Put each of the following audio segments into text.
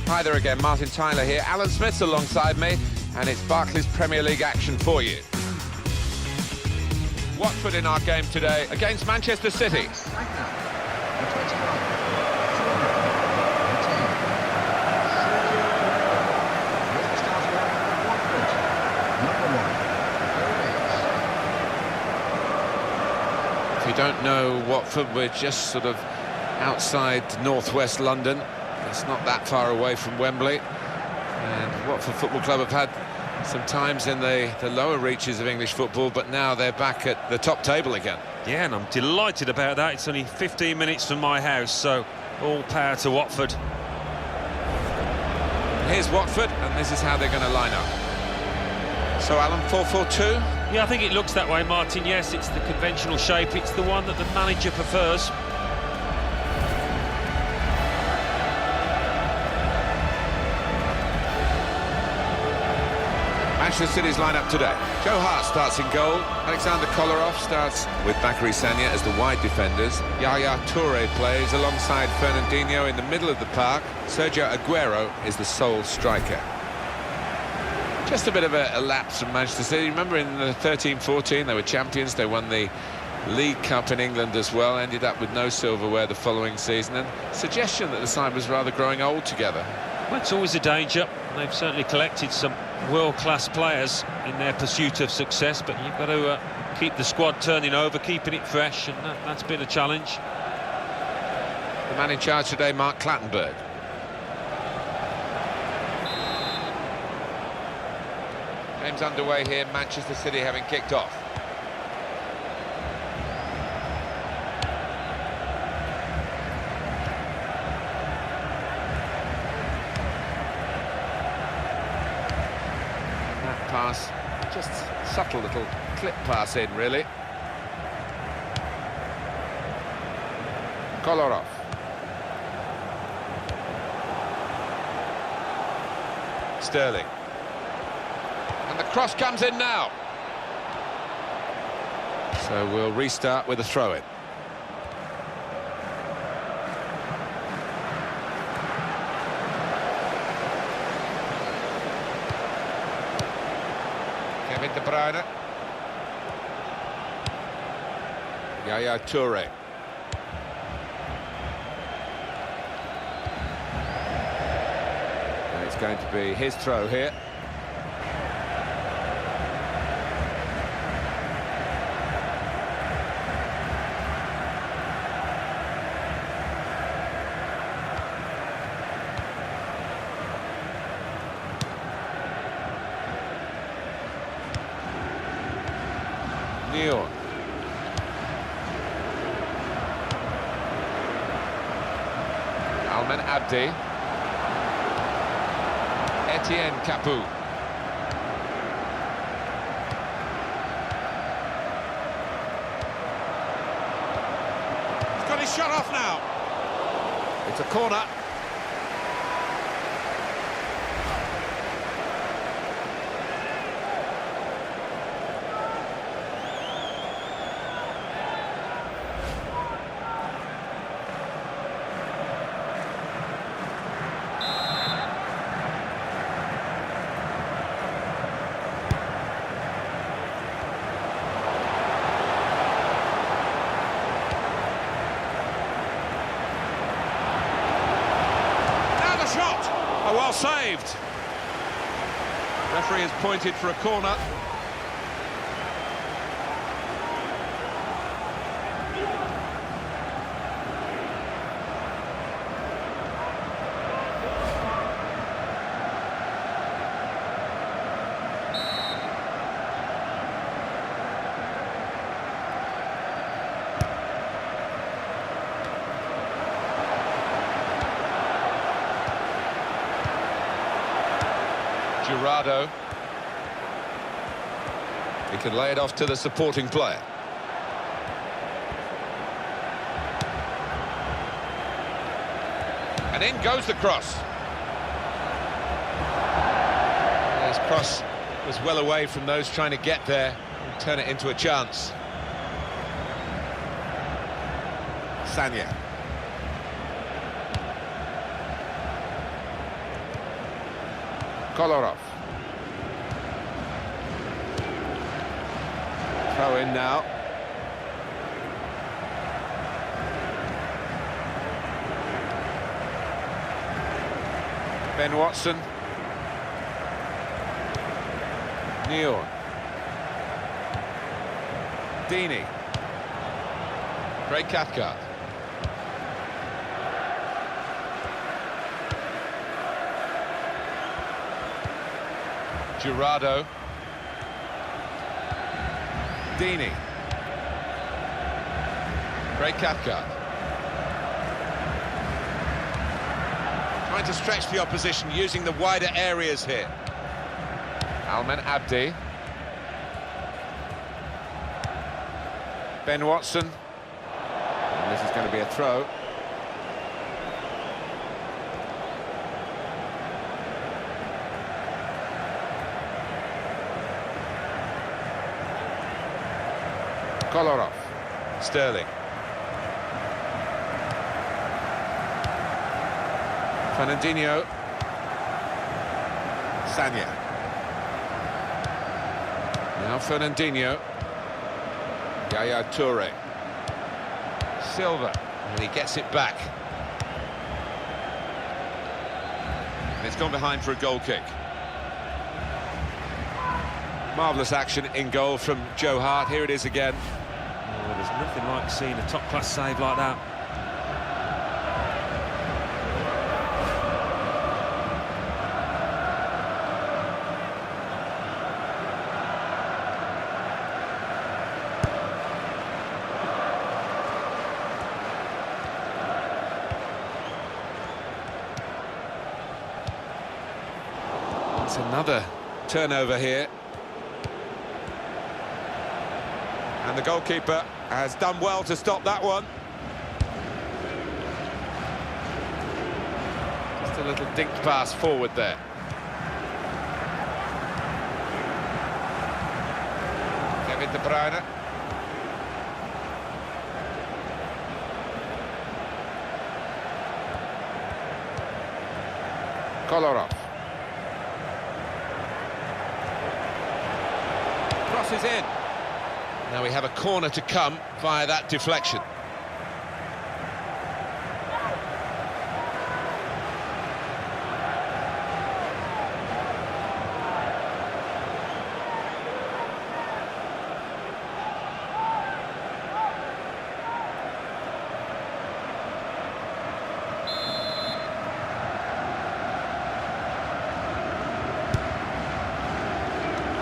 Hi there again, Martin Tyler here. Alan Smith's alongside me, and it's Barclays Premier League action for you. Watford in our game today against Manchester City. If you don't know Watford, we're just sort of outside northwest London. It's not that far away from Wembley. And Watford Football Club have had some times in the lower reaches of English football, but now they're back at the top table again. Yeah, and I'm delighted about that. It's only 15 minutes from my house, so all power to Watford. Here's Watford, and this is how they're going to line up. So, Alan, 4-4-2? Yeah, I think it looks that way, Martin. Yes, it's the conventional shape. It's the one that the manager prefers. Manchester City's lineup today. Joe Hart starts in goal. Alexander Kolarov starts with Bakary Sagna as the wide defenders. Yaya Toure plays alongside Fernandinho in the middle of the park. Sergio Aguero is the sole striker. Just a bit of a lapse from Manchester City. Remember in the 13-14 they were champions. They won the League Cup in England as well. Ended up with no silverware the following season. And suggestion that the side was rather growing old together. Well, it's always a danger. They've certainly collected some world-class players in their pursuit of success, but you've got to keep the squad turning over, keeping it fresh, and that's been a challenge. The man in charge today, Mark Clattenburg. Game's underway here, Manchester City having kicked off. That pass, just subtle little clip pass in, really. Kolarov. Sterling. And the cross comes in now. So we'll restart with a throw-in. Kevin De Bruyne. Yaya Toure. And it's going to be his throw here. Almen Abdi. Etienne Capoue. He's got his shot off now. It's a corner. Oh, well saved. Referee has pointed for a corner. Gerardo. He can lay it off to the supporting player. And in goes the cross. His cross was well away from those trying to get there and turn it into a chance. Sagna. Kolarov. Throw in now. Ben Watson. Neal. Deeney. Craig Cathcart. Gerardo. Deeney. Craig Cathcart. Trying to stretch the opposition using the wider areas here. Almen Abdi. Ben Watson. And this is going to be a throw. Kolarov. Sterling. Fernandinho. Sanya. Now Fernandinho. Yaya Toure. Silva. And he gets it back. And it's gone behind for a goal kick. Marvellous action in goal from Joe Hart. Here it is again. Oh, there's nothing like seeing a top-class save like that. It's another turnover here. And the goalkeeper has done well to stop that one. Just a little dinked pass forward there. Kevin De Bruyne. Kolarov. Crosses in. Now we have a corner to come via that deflection.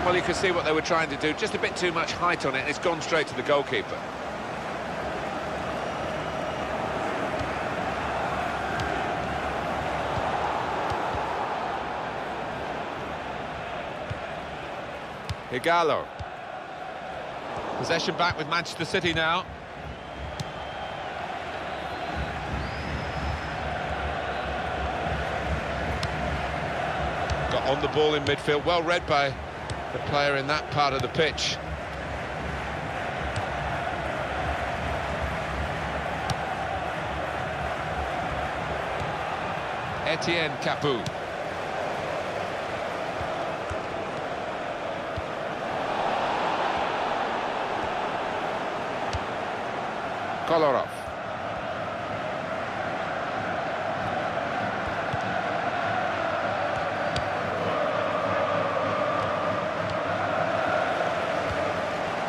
Well, you can see what they were trying to do, just a bit too much height on it, and it's gone straight to the goalkeeper. Igalo. Possession back with Manchester City now. Got on the ball in midfield, well read by the player in that part of the pitch. Etienne Capoue. Kolarov.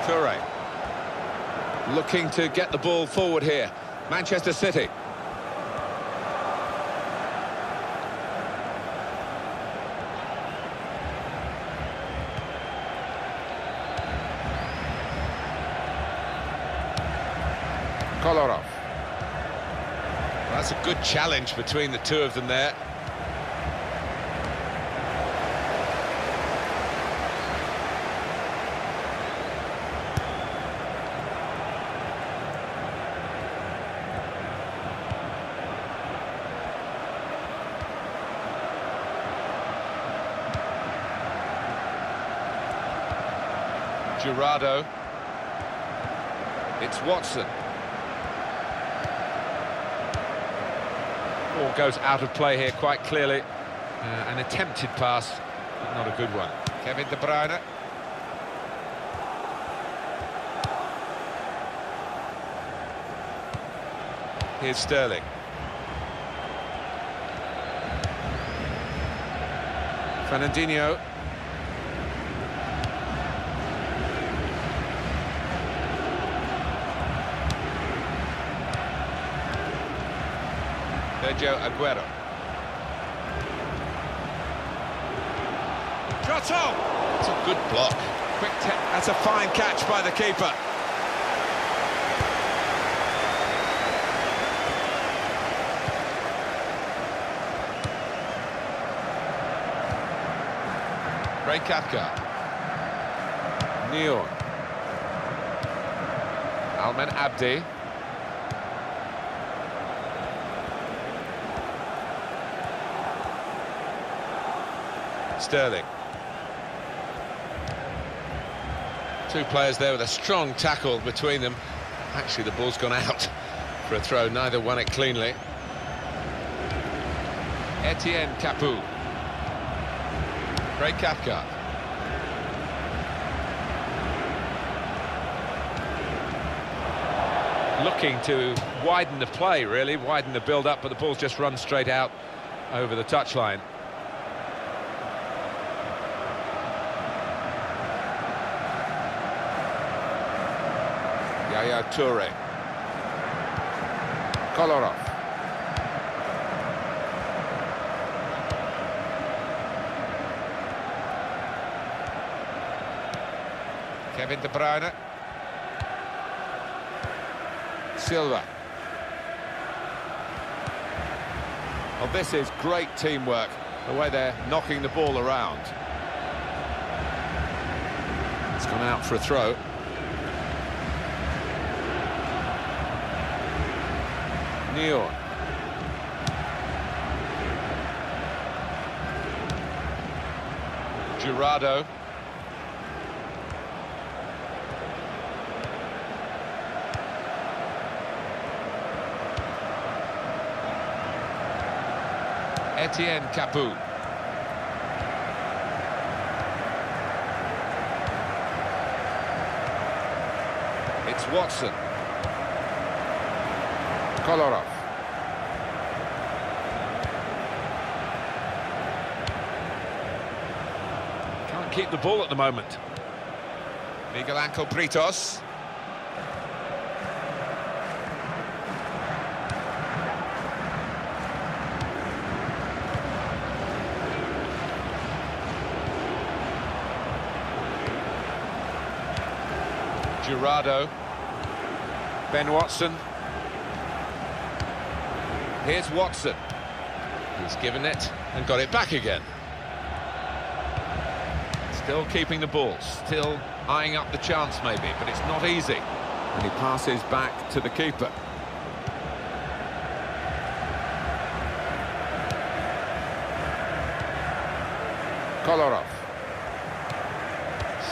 Toure. Looking to get the ball forward here. Manchester City. Kolarov. Well, that's a good challenge between the two of them there. Gerardo. It's Watson. Ball goes out of play here quite clearly. An attempted pass Not a good one. Kevin De Bruyne. Here's Sterling. Fernandinho. Sergio Aguero. Shot on! It's a good block. That's a fine catch by the keeper. Ray Katka. Neon. Almen Abdi. Sterling. Two players there with a strong tackle between them. Actually, the ball's gone out for a throw. Neither won it cleanly. Etienne Capoue. Ray Cathcart. Looking to widen the play, really, widen the build-up, but the ball's just run straight out over the touchline. Yaya Toure. Kolarov. Kevin De Bruyne. Silva. Well, this is great teamwork, the way they're knocking the ball around. It's gone out for a throw. Neon. Jurado. Etienne Capoue. It's Watson. Kolarov. Can't keep the ball at the moment. Miguel Ángel Britos. Jurado. Ben Watson. Here's Watson. He's given it and got it back again. Still keeping the ball, still eyeing up the chance maybe, but it's not easy. And he passes back to the keeper. Kolarov.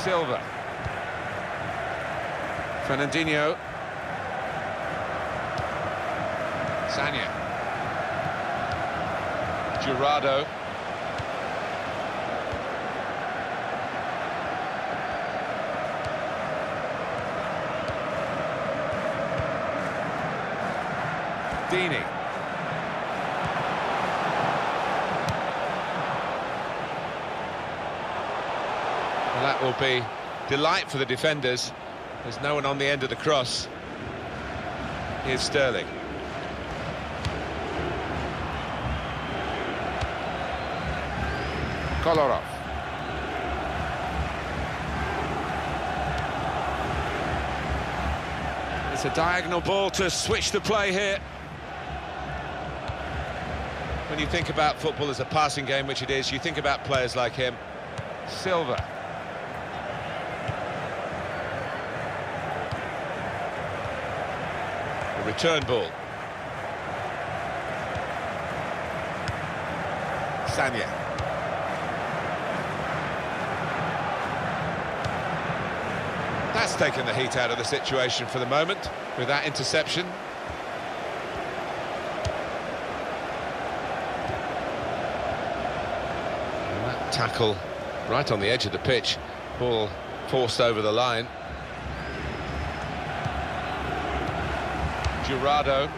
Silva. Fernandinho. Sanya. Jurado. Dini. Well, that will be delight for the defenders. There's no one on the end of the cross. Here's Sterling. Kolarov. It's a diagonal ball to switch the play here. When you think about football as a passing game, which it is, you think about players like him. Silva. The return ball. Sanya. That's taken the heat out of the situation for the moment with that interception. And that tackle Right on the edge of the pitch. Ball forced over the line. Jurado.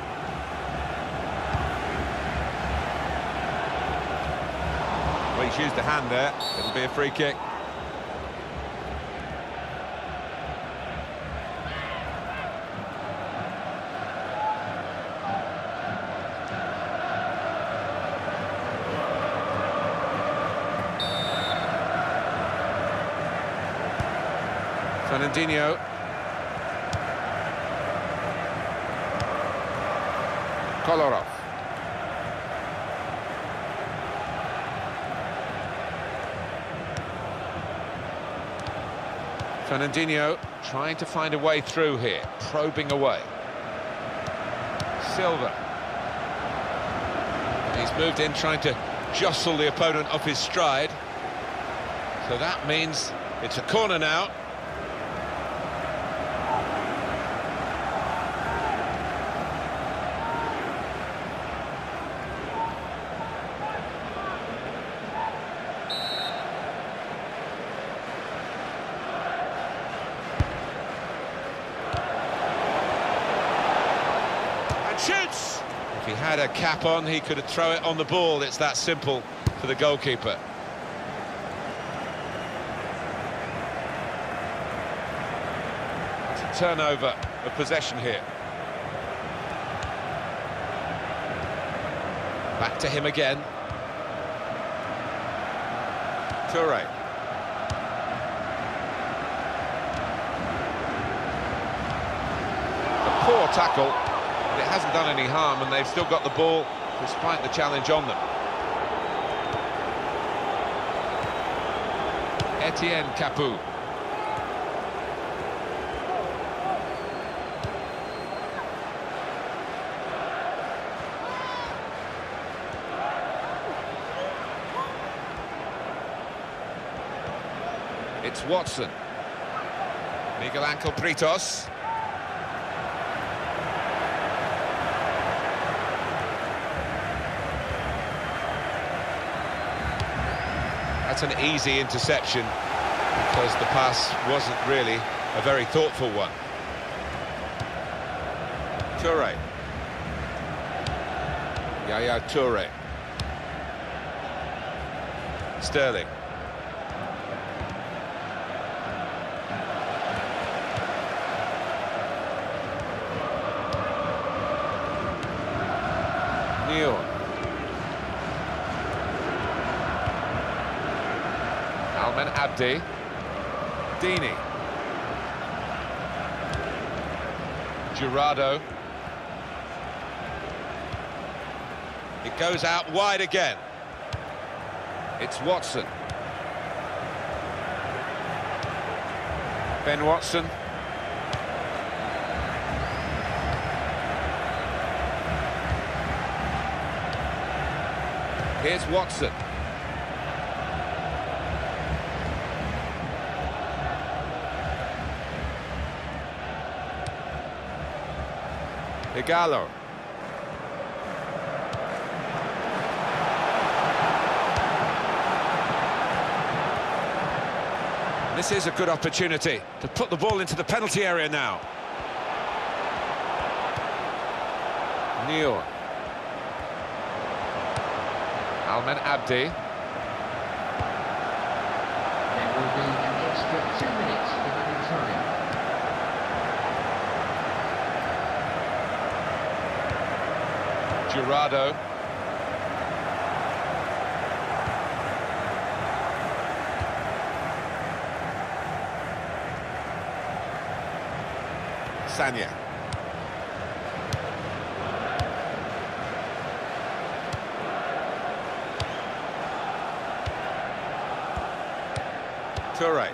Well, he's used a hand there. It'll be a free kick. Fernandinho. Kolarov. Fernandinho trying to find a way through here, probing away. Silva. He's moved in trying to jostle the opponent off his stride. So that means it's a corner now. Shoots! If he had a cap on, he could throw it on the ball. It's that simple for the goalkeeper. It's a turnover of possession here. Back to him again. Toure. A poor tackle. It hasn't done any harm, and they've still got the ball despite the challenge on them. Etienne Capoue. It's Watson. Miguel Ángel Britos. That's an easy interception because the pass wasn't really a very thoughtful one. Toure. Yaya Toure. Sterling. Neal. Almen Abdi. Dini. Jurado. It goes out wide again. It's Watson. Ben Watson. Here's Watson. Igalo. This is a good opportunity to put the ball into the penalty area now. Neal. Almen Abdi. There will be an extra 2 minutes of added time. Jurado. Sanya. Toure.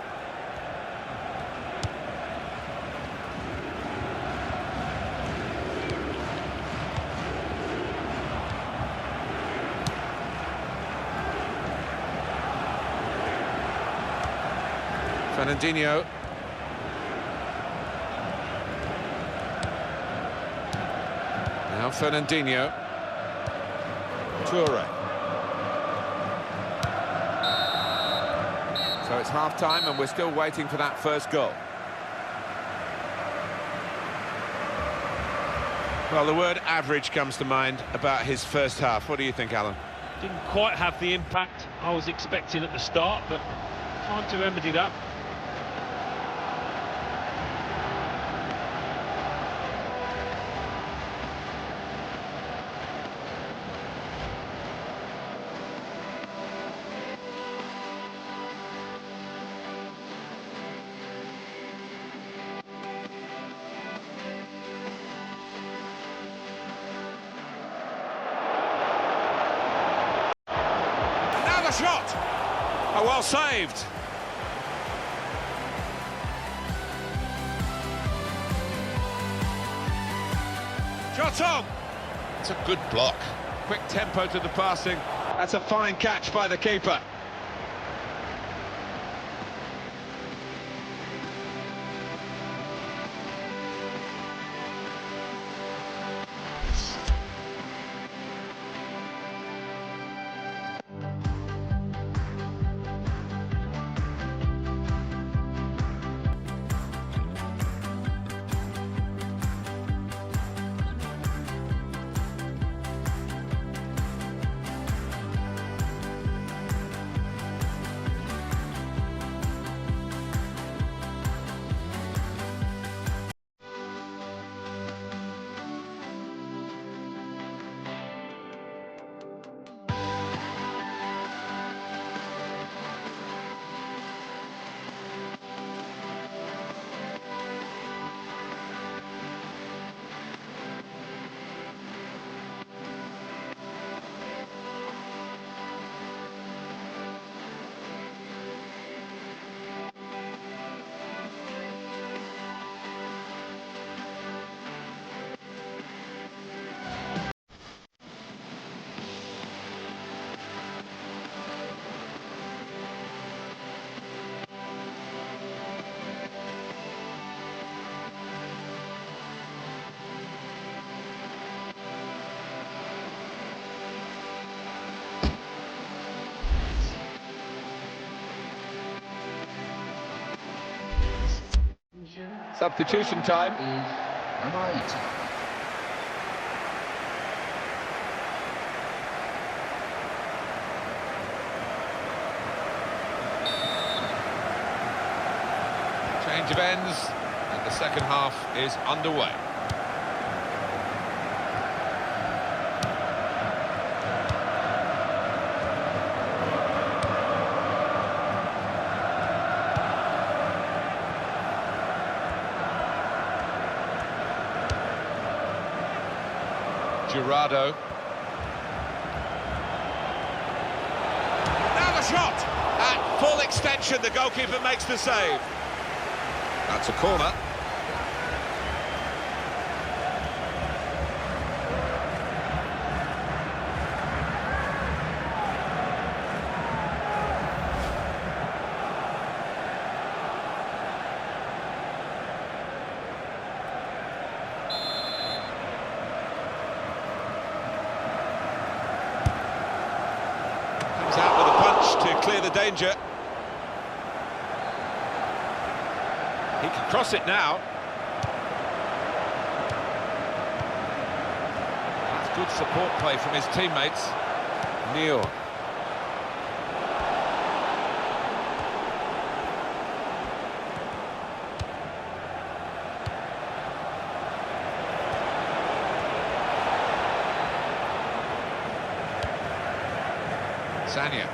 Fernandinho. Now Fernandinho. Toure. So it's half-time and we're still waiting for that first goal. Well, the word average comes to mind about his first half. What do you think, Alan? Didn't quite have the impact I was expecting at the start, but time to remedy that. Shot! Oh, well saved. Shot on! It's a good block. Quick tempo to the passing. That's a fine catch by the keeper. Substitution time. Is number 8. Change of ends, and the second half is underway. Gerardo. Now the shot! At full extension, the goalkeeper makes the save. That's a corner. Comes out with a punch to clear the danger. He can cross it now. That's good support play from his teammates. Neil. Sanya.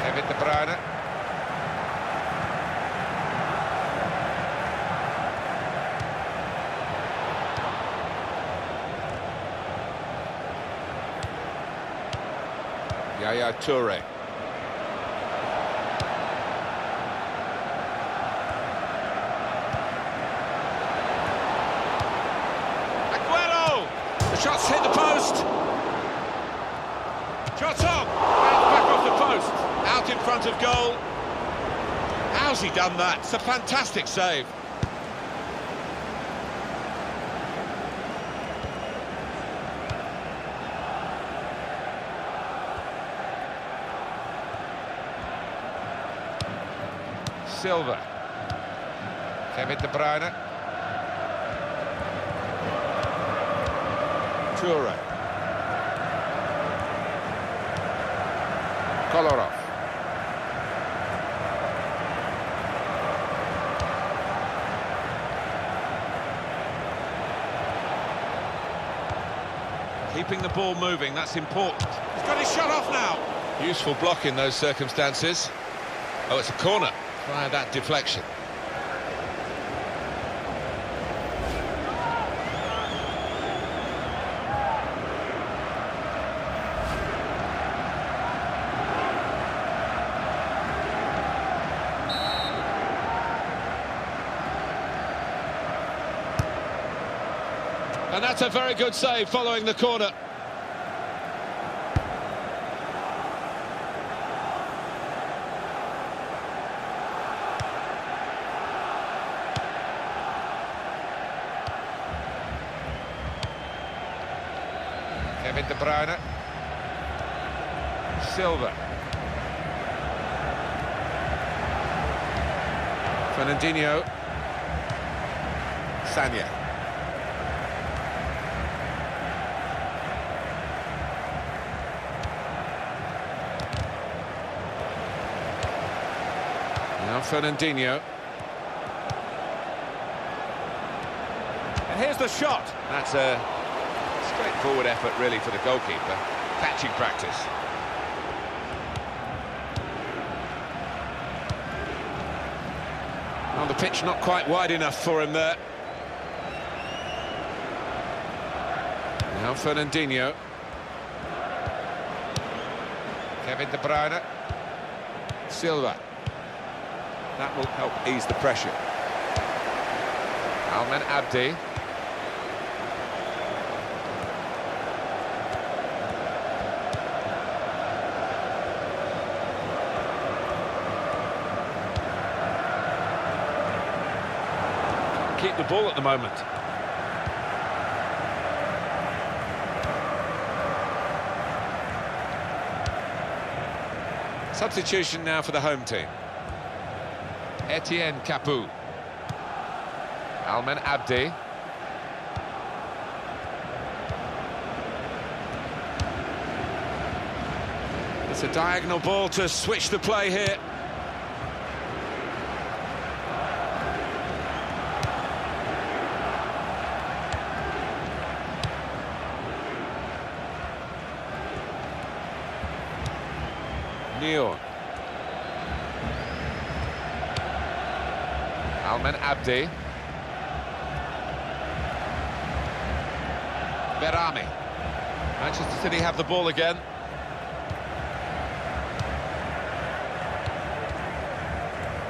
Kevin De Bruyne. Yaya Toure. Aguero! The shot's hit the post. Shot's on. And back off the post. Out in front of goal. How's he done that? It's a fantastic save. Silva. Kevin De Bruyne. Toure. Kolarov. Keeping the ball moving, that's important. He's got his shot off now. Useful block in those circumstances. Oh, it's a corner. Try that deflection. And that's a very good save following the corner. Kevin De Bruyne. Silva. Fernandinho. Sanya. Now Fernandinho. And here's the shot. That's a straightforward effort, really, for the goalkeeper. Catching practice. On the pitch, not quite wide enough for him there. Now Fernandinho. Kevin De Bruyne. Silva. That will help ease the pressure. Almen Abdi. Keep the ball at the moment. Substitution now for the home team. Etienne Capoue. Almen Abdi. It's a diagonal ball to switch the play here. Neon. Almen Abdi. Berami. Manchester City have the ball again.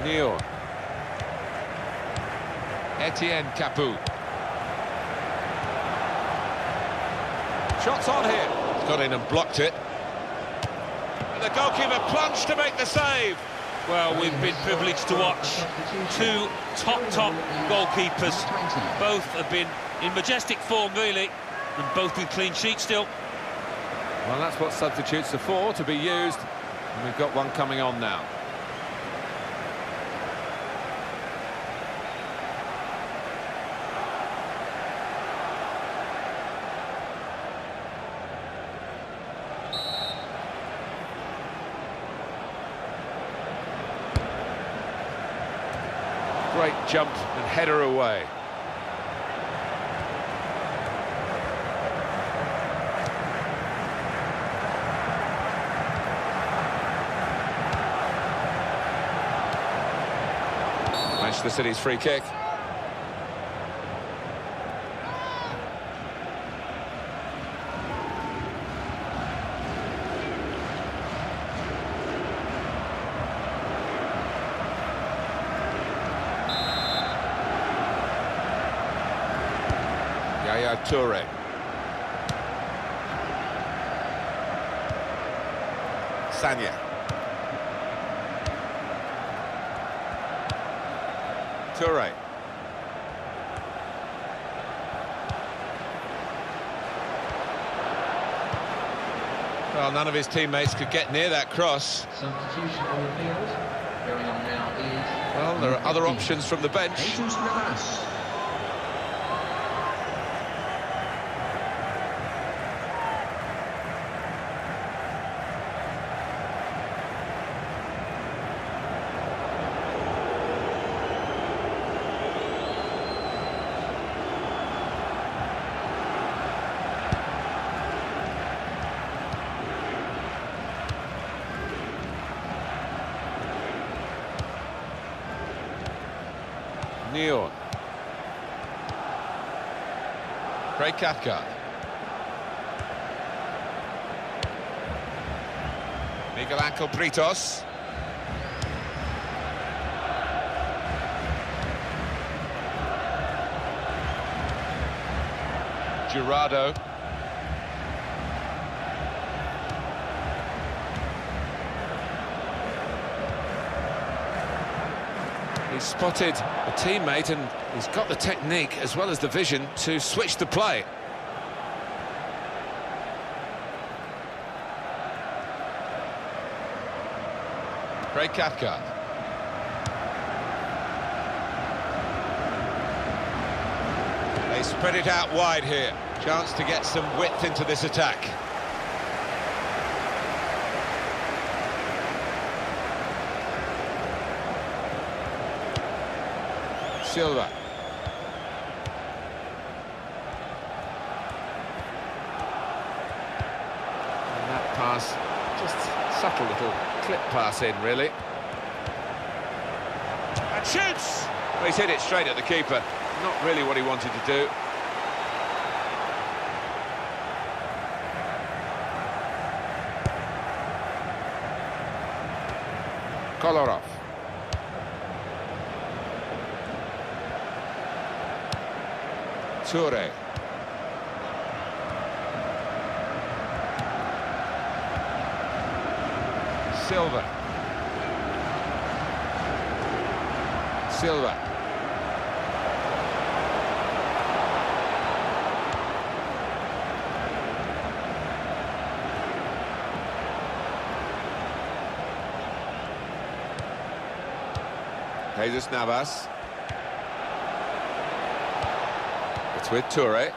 Neon. Etienne Capoue. Shots on here. He's got in and blocked it. And the goalkeeper plunged to make the save. Well, we've been privileged to watch two top goalkeepers. Both have been in majestic form, really, and both with clean sheets still. Well, that's what substitutes are for, to be used. And we've got one coming on now. Great jump and header away. Manchester City's free kick. Toure. Sanya. Toure. Well, none of his teammates could get near that cross. Substitution on the field. Going on now is... Well, there are other options from the bench. Jesus Navas. Neon. Craig Cathcart. Miguel Ángel Britos. Gerardo. He's spotted a teammate and he's got the technique as well as the vision to switch the play. Craig Cathcart. They spread it out wide here. Chance to get some width into this attack. Silva. And that pass, just subtle little clip pass in, really. And shoots! Well, he's hit it straight at the keeper. Not really what he wanted to do. Kolarov. Toure. Silva. Silva. Jesus Navas. It's with Toure.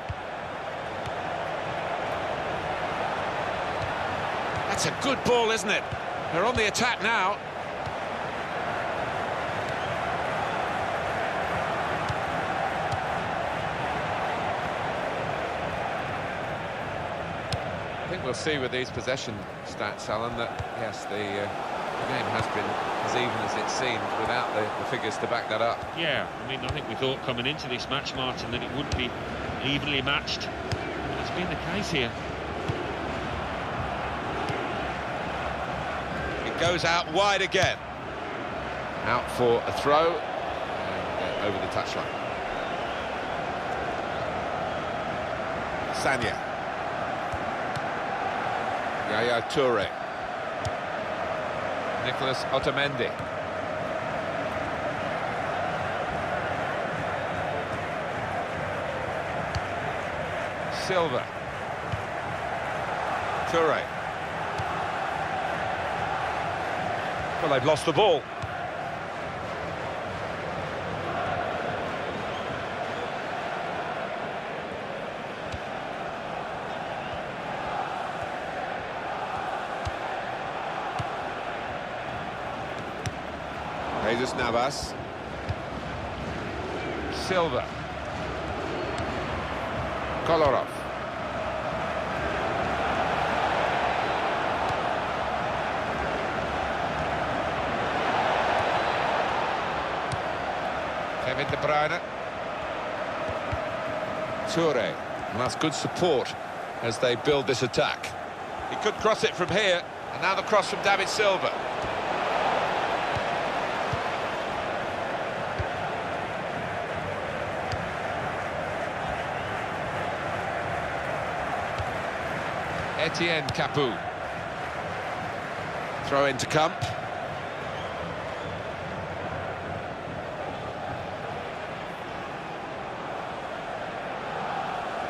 That's a good ball, isn't it? They're on the attack now. I think we'll see with these possession stats, Alan, that yes, the game has been as even as it seemed without the figures to back that up. Yeah, I mean, I think we thought coming into this match, Martin, that it would be evenly matched. That's been the case here. It goes out wide again. Out for a throw and over the touchline. Sanya. Yaya Toure. Nicholas Otamendi. Silva. Toure. Well, they've lost the ball. Jesus Navas. Silva. Kolarov. Kevin De Bruyne. Toure. And that's good support as they build this attack. He could cross it from here, and now the cross from David Silva. Etienne Capoue. Throw in to come.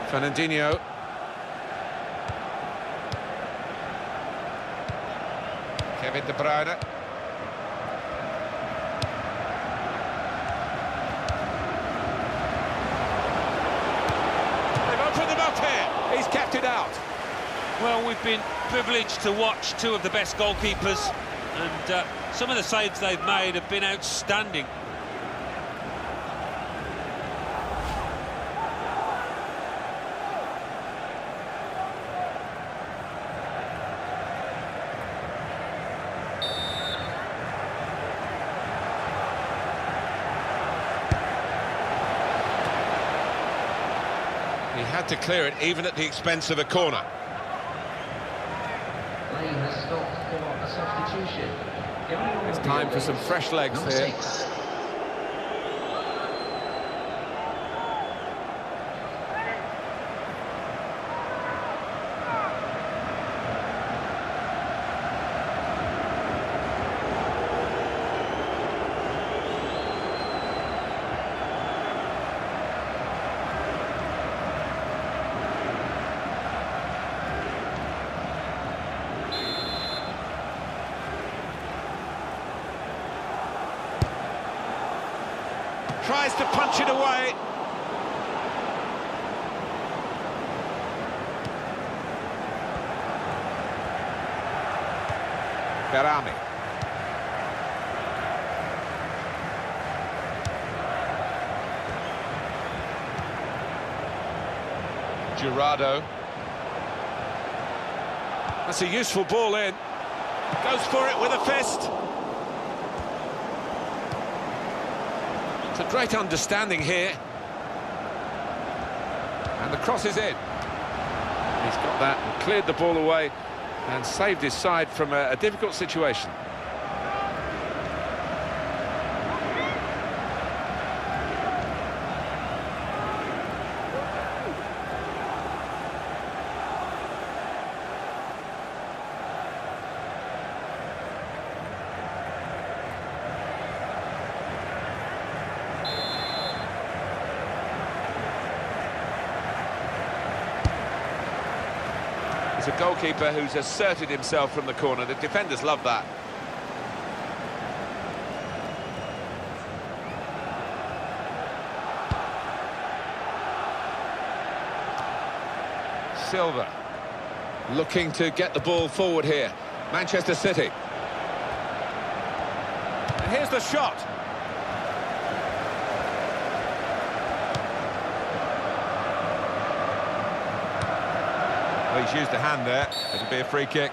Fernandinho. Kevin De Bruyne. Well, we've been privileged to watch two of the best goalkeepers, and some of the saves they've made have been outstanding. He had to clear it, even at the expense of a corner. Play has stopped for a substitution. It's time for some fresh legs Number here. 6. Tries to punch it away. Berami. Jurado. That's a useful ball in. Goes for it with a fist. It's a great understanding here. And the cross is in. He's got that and cleared the ball away and saved his side from a difficult situation. It's a goalkeeper who's asserted himself from the corner. The defenders love that. Silva looking to get the ball forward here. Manchester City. And here's the shot. Well, he's used a hand there. It'll be a free kick.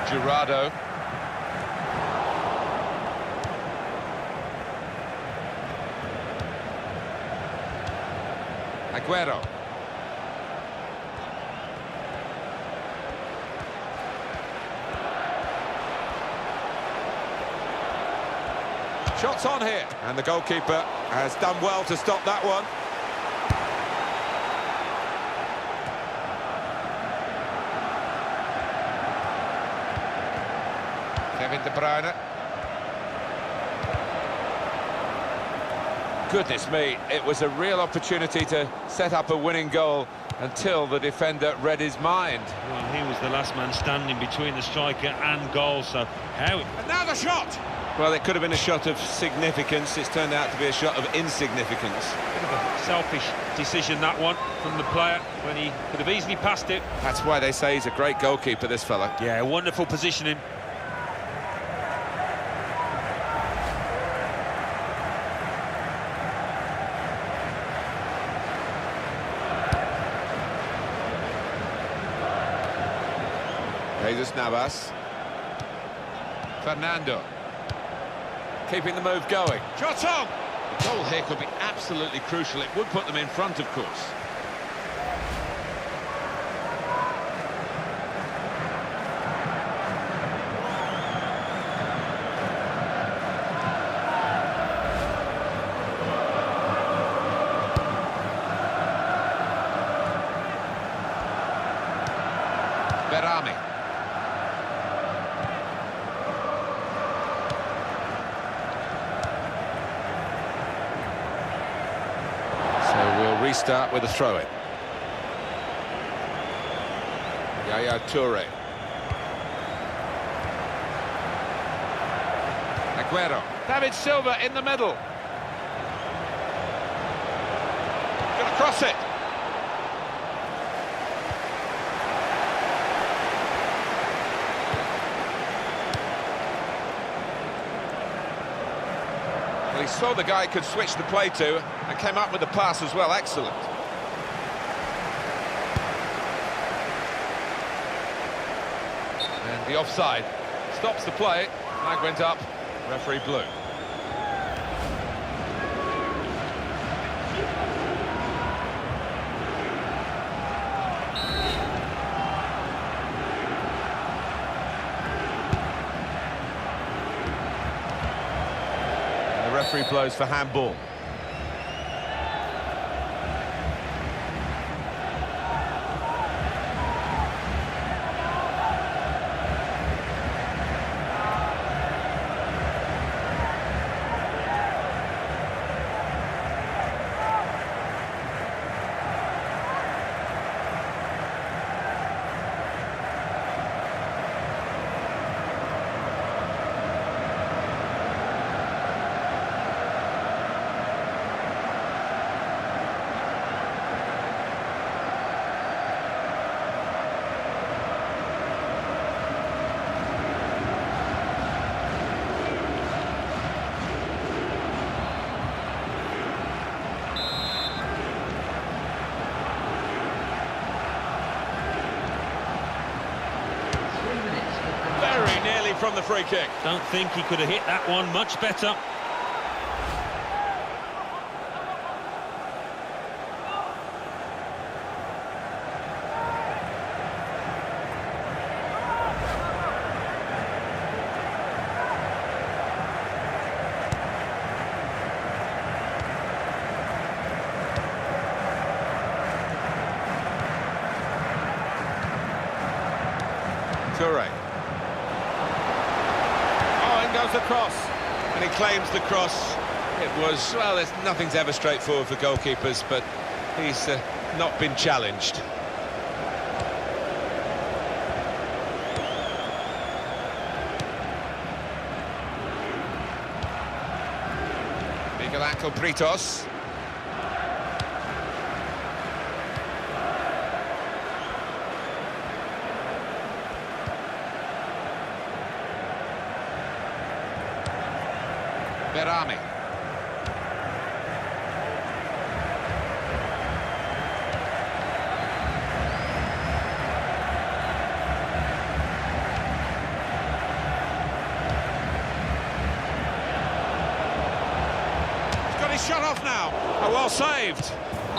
Jurado. Aguero. Shots on here. And the goalkeeper has done well to stop that one. Kevin De Bruyne. Goodness me, it was a real opportunity to set up a winning goal until the defender read his mind. Well, he was the last man standing between the striker and goal, so how... And now the shot! Well, it could have been a shot of significance. It's turned out to be a shot of insignificance. Bit of a selfish decision, that one, from the player, when he could have easily passed it. That's why they say he's a great goalkeeper, this fella. Yeah, wonderful positioning. Jesus Navas. Fernando. Keeping the move going. Shot on! The goal here could be absolutely crucial. It would put them in front, of course. Berami. restart with a throw-in. Yaya Toure. Aguero. David Silva in the middle. Gonna cross it. Well, he saw the guy could switch the play to and came up with the pass as well. Excellent. And the offside stops the play. Flag went up. Referee blew. And the referee blows for handball. From the free kick. Don't think he could have hit that one much better. Toure. Goes the cross, and he claims the cross. It was, well, nothing's ever straightforward for goalkeepers, but he's not been challenged. Miguel Ángel Britos. Berami. He's got his shot off now. Oh, well saved. You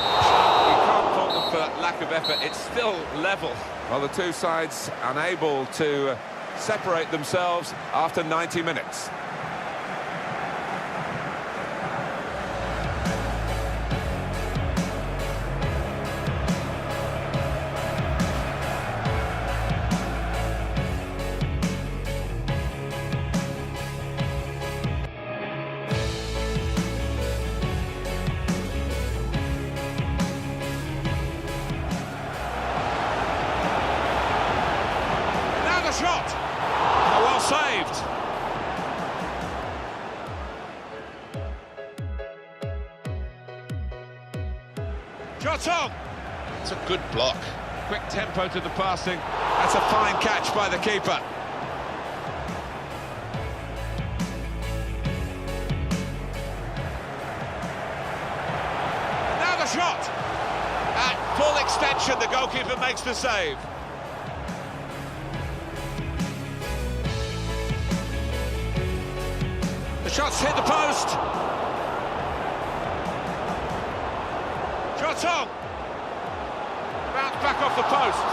can't fault them for lack of effort. It's still level. Well, the two sides unable to separate themselves after 90 minutes. Shot! Oh, well saved! Shot on! It's a good block. Quick tempo to the passing. That's a fine catch by the keeper. Now the shot! At full extension, the goalkeeper makes the save. The shot's hit the post. Shot on. Bounce back off the post.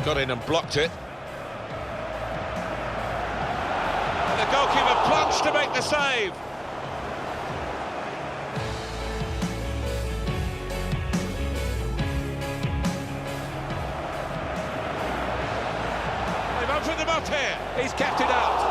Got in and blocked it. And the goalkeeper plunged to make the save. They've opened them up here. He's kept it out.